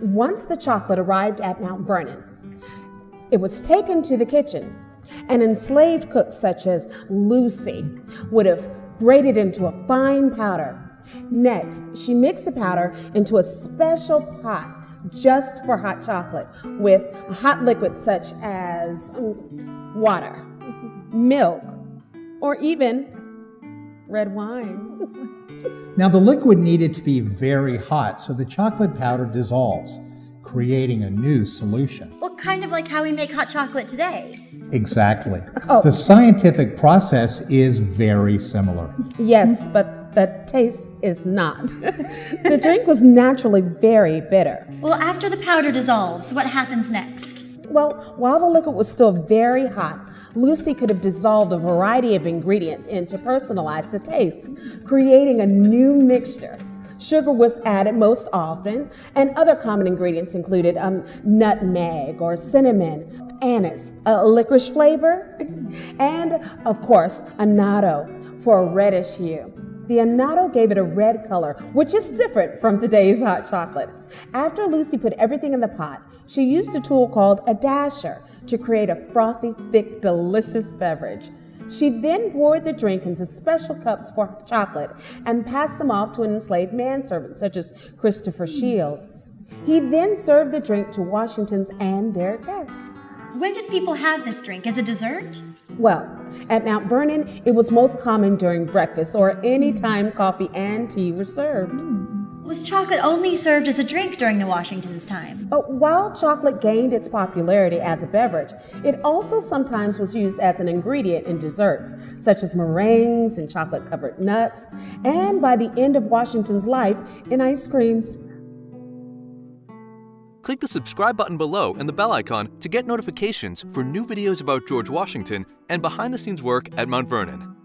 Once the chocolate arrived at Mount Vernon, it was taken to the kitchen. An enslaved cook such as Lucy would have grated into a fine powder. Next, she mixed the powder into a special pot just for hot chocolate with a hot liquid such as water, milk, or even red wine. Now the liquid needed to be very hot so the chocolate powder dissolves, creating a new solution. Well, kind of like how we make hot chocolate today. Exactly. Oh. The scientific process is very similar. Yes, but the taste is not. The drink was naturally very bitter. Well, after the powder dissolves, what happens next? Well, while the liquid was still very hot, Lucy could have dissolved a variety of ingredients in to personalize the taste, creating a new mixture. Sugar was added most often, and other common ingredients included nutmeg or cinnamon, anise, a licorice flavor, and, of course, annatto for a reddish hue. The annatto gave it a red color, which is different from today's hot chocolate. After Lucy put everything in the pot, she used a tool called a dasher to create a frothy, thick, delicious beverage. She then poured the drink into special cups for chocolate and passed them off to an enslaved manservant, such as Christopher Shields. He then served the drink to Washingtons and their guests. When did people have this drink? As a dessert? Well, at Mount Vernon, it was most common during breakfast or any time coffee and tea were served. Was chocolate only served as a drink during the Washingtons' time? While chocolate gained its popularity as a beverage, it also sometimes was used as an ingredient in desserts, such as meringues and chocolate-covered nuts, and by the end of Washington's life, in ice creams. Click the subscribe button below and the bell icon to get notifications for new videos about George Washington and behind-the-scenes work at Mount Vernon.